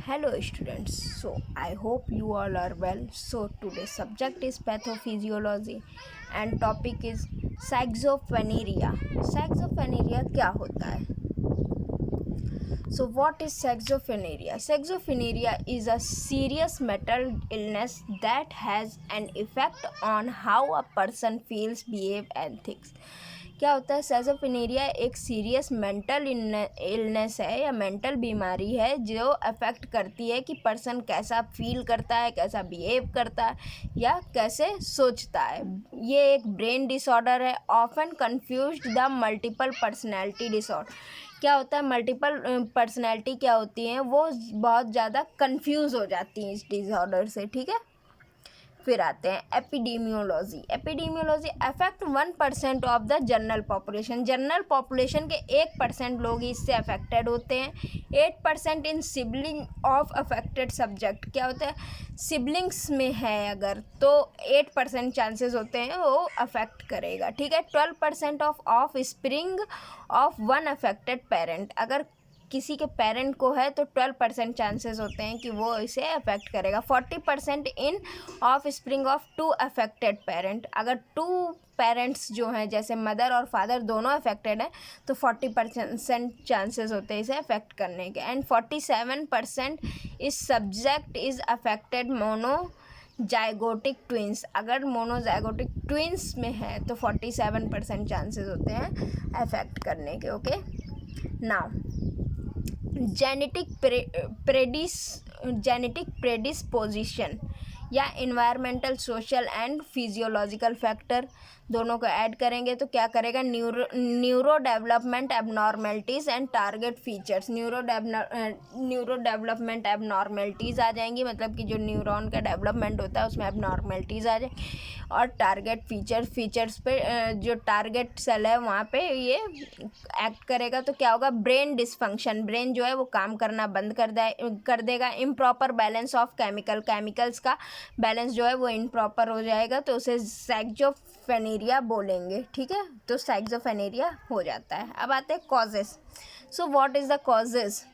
Hello students, so I hope you all are well. So today's subject is pathophysiology and topic is saxophaneria. Saxophaneria क्या होता है? So what is saxophaneria? Saxophaneria is a serious mental illness that has an effect on how a person feels, behave and thinks. क्या होता है? सेजोफेनेरिया एक serious mental illness है या mental बीमारी है जो अफेक्ट करती है कि पर्सन कैसा फील करता है, कैसा बिहेव करता है या कैसे सोचता है. ये एक ब्रेन डिसऑर्डर है, often confused the multiple personality disorder. क्या होता है? मल्टीपल पर्सनैलिटी क्या होती हैं, वो बहुत ज़्यादा कंफ्यूज हो जाती हैं इस डिसऑर्डर से. ठीक है, फिर आते हैं epidemiology. Epidemiology affect 1% of the general population. General population के 1% लोग इससे अफेक्टेड होते हैं. 8% इन सिबलिंग ऑफ अफेक्टेड सब्जेक्ट. क्या होता है? सिबलिंग्स में है अगर तो 8% चांसेस होते हैं वो अफेक्ट करेगा. ठीक है. 12% of spring of one affected parent. अगर किसी के पेरेंट को है तो 12% चांसेस होते हैं कि वो इसे अफेक्ट करेगा. 40% in offspring of 2 affected parent. अगर 2 पेरेंट्स जो हैं जैसे मदर और फादर दोनों अफेक्टेड हैं तो 40% चांसेस होते हैं इसे अफेक्ट करने के. एंड 47% इस subject is affected monozygotic twins. अगर मोनोजाइगोटिक ट्विंस में है तो 47% चांसेस होते हैं अफेक्ट करने के. ओके, नाउ जेनेटिक प्रेडिस्पोजिशन या environmental, social and physiological factor दोनों को ऐड करेंगे तो क्या करेगा? Neuro development abnormalities and target features. Neuro development abnormalities आ जाएंगी, मतलब कि जो न्यूरॉन का डेवलपमेंट होता है उसमें एबनॉर्मेलिटीज़ आ जाएंगी. और टारगेट फीचर्स पे जो टारगेट सेल है वहाँ पे ये एक्ट करेगा तो क्या होगा? Brain dysfunction. ब्रेन जो है वो काम करना बंद कर देगा. इम्प्रॉपर बैलेंस ऑफ केमिकल्स का बैलेंस जो है वो इम्प्रॉपर हो जाएगा तो उसे सैक्सोफेनेरिया बोलेंगे. ठीक है, तो सैक्सोफेनेरिया हो जाता है. अब आते हैं causes. So what is the causes?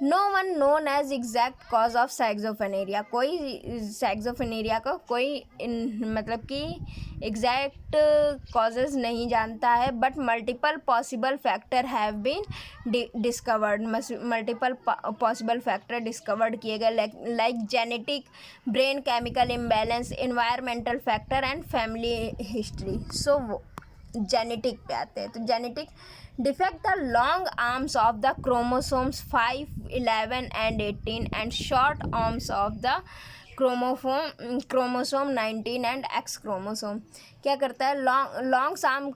No one known as exact cause of schizophrenia. कोई सैक्सोफेनेरिया को कोई मतलब कि एग्जैक्ट कॉजेज नहीं जानता है. But multiple possible factor have been discovered. Multiple possible factor discovered किए गए like genetic, brain chemical imbalance, environmental factor and family history. So genetic पे आते हैं. तो genetic defect the long arms of the chromosomes 5, 11 and 18 and short arms of the chromosome 19 and x chromosome. क्या करता है? Long arm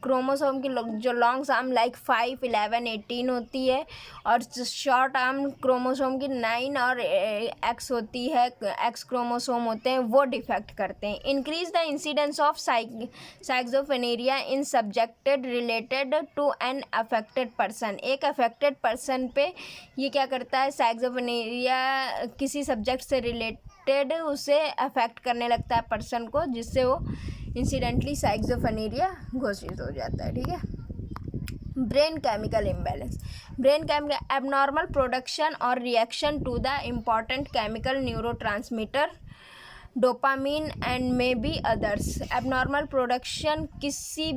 chromosome की जो long arm like 5, 11, 18 होती है और शॉर्ट आर्म क्रोमोसोम की 9 और एक्स होती है, एक्स क्रोमोसोम होते हैं, वो डिफेक्ट करते हैं. Increase the incidence of schizophrenia in subjected related to an affected person. एक अफेक्टेड पर्सन पे ये क्या करता है? सैक्सोफेनेरिया किसी सब्जेक्ट से रिलेटेड उसे अफेक्ट करने लगता है पर्सन को, जिससे वो इंसिडेंटली सैक्सोफेनेरिया घोषित हो जाता है. ठीक है. Brain chemical imbalance. Brain chemical abnormal production और reaction to the important chemical neurotransmitter dopamine and maybe others. Abnormal production किसी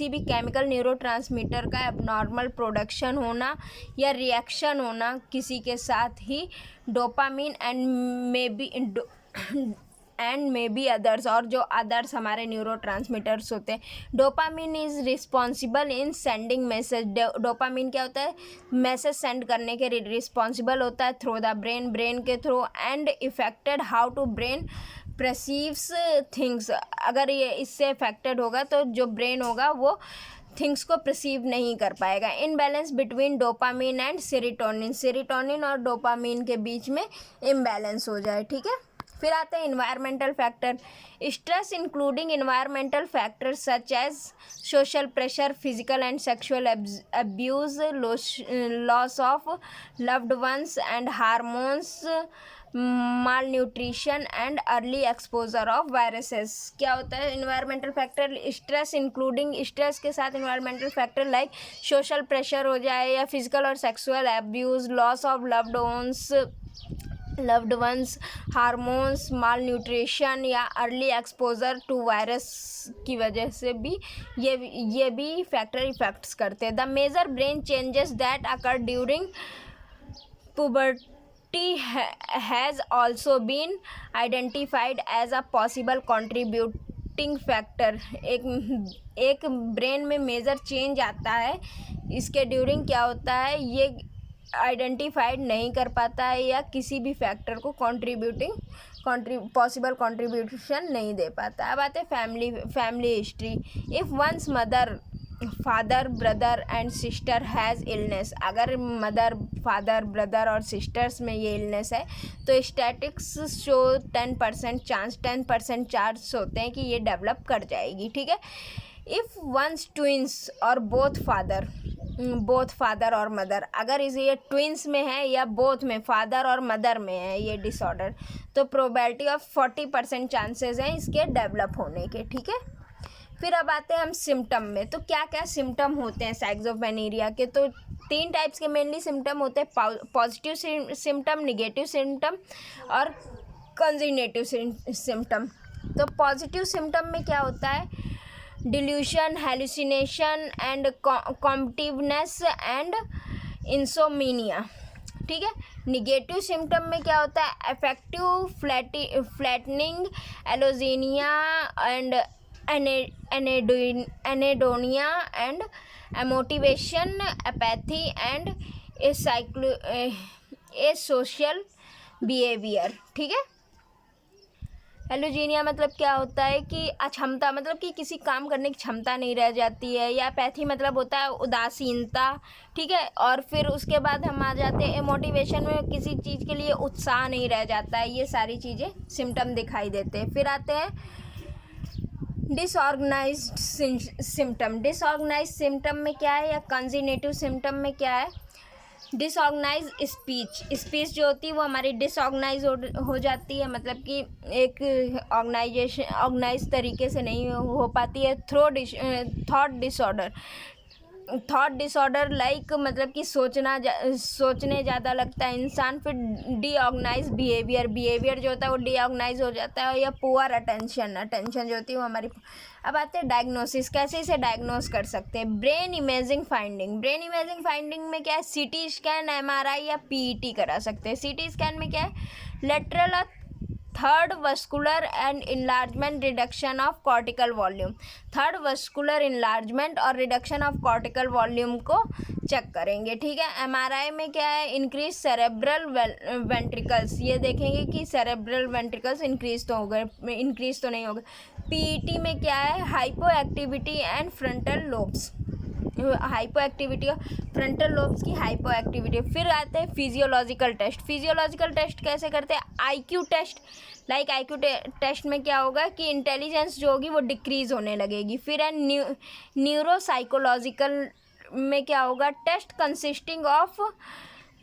भी केमिकल न्यूरोट्रांसमीटर का एबनॉर्मल प्रोडक्शन होना या रिएक्शन होना किसी के साथ ही dopamine and maybe others, और जो अदर्स हमारे न्यूरोट्रांसमीटर्स होते हैं. Dopamine is responsible in sending message. Dopamine क्या होता है? मैसेज सेंड करने के रिस्पॉन्सिबल होता है थ्रू द ब्रेन के थ्रू. And affected how to brain perceives things. अगर ये इससे इफेक्टेड होगा तो जो ब्रेन होगा वो थिंग्स को परसीव नहीं कर पाएगा. Imbalance between dopamine and serotonin. Serotonin और डोपामीन के बीच में इम्बैलेंस हो जाए. ठीक है. फिर आते हैं environmental factor. Stress including environmental factors such as social pressure, physical and sexual abuse, loss of loved ones and hormones, malnutrition and early exposure of viruses. क्या होता है environmental factor? Stress including, stress के साथ environmental factor like social pressure हो जाए या physical और sexual abuse, loss of loved ones, hormones, malnutrition या अर्ली एक्सपोजर टू वायरस की वजह से भी ये भी फैक्टर इफेक्ट्स करते हैं। The major brain changes that occur during puberty has also been identified as a possible contributing factor। एक ब्रेन में मेजर चेंज आता है, इसके ड्यूरिंग क्या होता है ये आइडेंटिफाइड नहीं कर पाता है या किसी भी फैक्टर को पॉसिबल कंट्रीब्यूशन नहीं दे पाता। अब आते हैं family history. If one's mother, father, brother and sister has illness, अगर मदर, फादर, ब्रदर और सिस्टर्स में ये इलनेस है तो स्टैटिक्स शो 10% चांस होते हैं कि ये डेवलप कर जाएगी। ठीक है। इफ़ वंस ट्विंस और बोथ फादर और मदर, अगर ये ट्विंस में है या बोथ में, फादर और मदर में है ये डिसऑर्डर, तो प्रोबेबिलिटी ऑफ 40% चांसेस हैं इसके डेवलप होने के। ठीक है। फिर अब आते हैं हम सिम्टम में। तो क्या क्या सिम्टम होते हैं साइक्सोफेनेरिया के? तो 3 टाइप्स के मेनली सिम्टम होते हैं, पॉजिटिव सिम्टम, निगेटिव सिम्टम और कंजिनेटिव सिम्टम। तो पॉजिटिव सिम्टम में क्या होता है? Delusion, hallucination and competitiveness and insomnia. ठीक है। निगेटिव सिम्टम में क्या होता है? Affective flattening, alogia and anhedonia and motivation, apathy and asocial behaviour. ठीक है। एलोजीनिया मतलब क्या होता है कि अक्षमता, मतलब कि किसी काम करने की क्षमता नहीं रह जाती है, या पैथी मतलब होता है उदासीनता। ठीक है। और फिर उसके बाद हम आ जाते हैं मोटिवेशन में, किसी चीज़ के लिए उत्साह नहीं रह जाता है। ये सारी चीज़ें सिम्टम दिखाई देते हैं। फिर आते हैं डिसऑर्गेनाइज्ड सिम्टम में क्या है, या कंजिनेटिव सिम्टम में क्या है? डिसऑर्गेनाइज स्पीच जो होती है वो हमारी डिसऑर्गेनाइज हो जाती है, मतलब कि एक ऑर्गेनाइज तरीके से नहीं हो पाती है। थॉट डिसऑर्डर लाइक, मतलब कि सोचने ज़्यादा लगता है इंसान। फिर डीऑर्गेनाइज बिहेवियर जो होता है वो डीऑर्गेनाइज हो जाता है, या पुअर अटेंशन जो होती है वो हमारी। अब आते हैं डायग्नोसिस, कैसे इसे डायग्नोस कर सकते हैं? ब्रेन इमेजिंग फाइंडिंग में क्या है? सीटी स्कैन, एमआरआई या पीईटी करा सकते हैं। सीटी स्कैन में क्या है? Lateral third vascular and enlargement, reduction of cortical volume. Third vascular enlargement और रिडक्शन ऑफ कॉर्टिकल वॉल्यूम को चेक करेंगे। ठीक है। एमआरआई में क्या है? इंक्रीज सेरेब्रल वेंट्रिकल्स, ये देखेंगे कि सेरेब्रल वेंट्रिकल्स इंक्रीज तो नहीं हो गए। पीईटी में क्या है? Hypo activity and frontal lobes, frontal lobes की हाइपो एक्टिविटी। फिर आते हैं फिजियोलॉजिकल टेस्ट कैसे करते हैं? आईक्यू टेस्ट टेस्ट में क्या होगा कि इंटेलिजेंस जो होगी वो डिक्रीज होने लगेगी। फिर है न्यूरोसाइकोलॉजिकल में क्या होगा? Test consisting of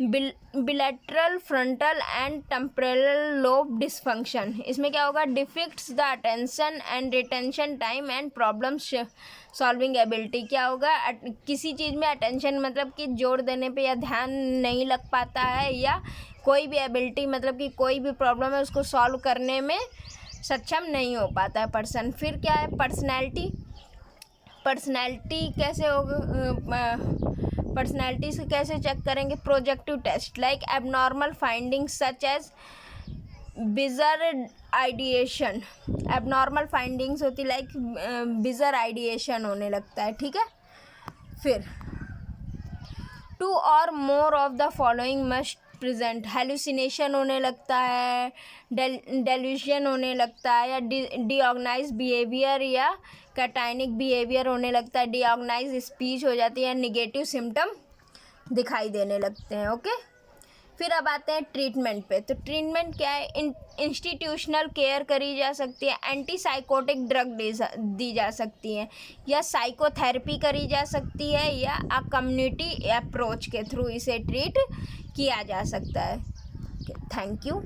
bilateral frontal and temporal lobe dysfunction. इसमें क्या होगा? Deficits the attention and retention time and problem solving ability. क्या होगा? किसी चीज़ में अटेंशन मतलब कि जोर देने पे या ध्यान नहीं लग पाता है, या कोई भी एबिलिटी मतलब कि कोई भी प्रॉब्लम है उसको सॉल्व करने में सक्षम नहीं हो पाता है पर्सन। फिर क्या है? पर्सनैलिटी कैसे होगा? पर्सनैलिटी से कैसे चेक करेंगे? Projective test like abnormal findings such as bizarre ideation. Abnormal findings होती लाइक बिजर आइडिएशन होने लगता है। ठीक है। फिर 2 or more of the following must present. Hallucination होने लगता है, डेल्यूशन होने लगता है, या डीऑर्गेनाइज बिहेवियर या कैटाइनिक बिहेवियर होने लगता है, डीऑर्गेनाइज स्पीच हो जाती है, निगेटिव सिम्टम दिखाई देने लगते हैं। ओके। फिर अब आते हैं ट्रीटमेंट पे। तो ट्रीटमेंट क्या है, इंस्टीट्यूशनल केयर करी जा सकती है, एंटीसाइकोटिक ड्रग दी जा सकती है, या साइकोथेरेपी करी जा सकती है, या कम्युनिटी अप्रोच के थ्रू इसे ट्रीट किया जा सकता है। Thank you.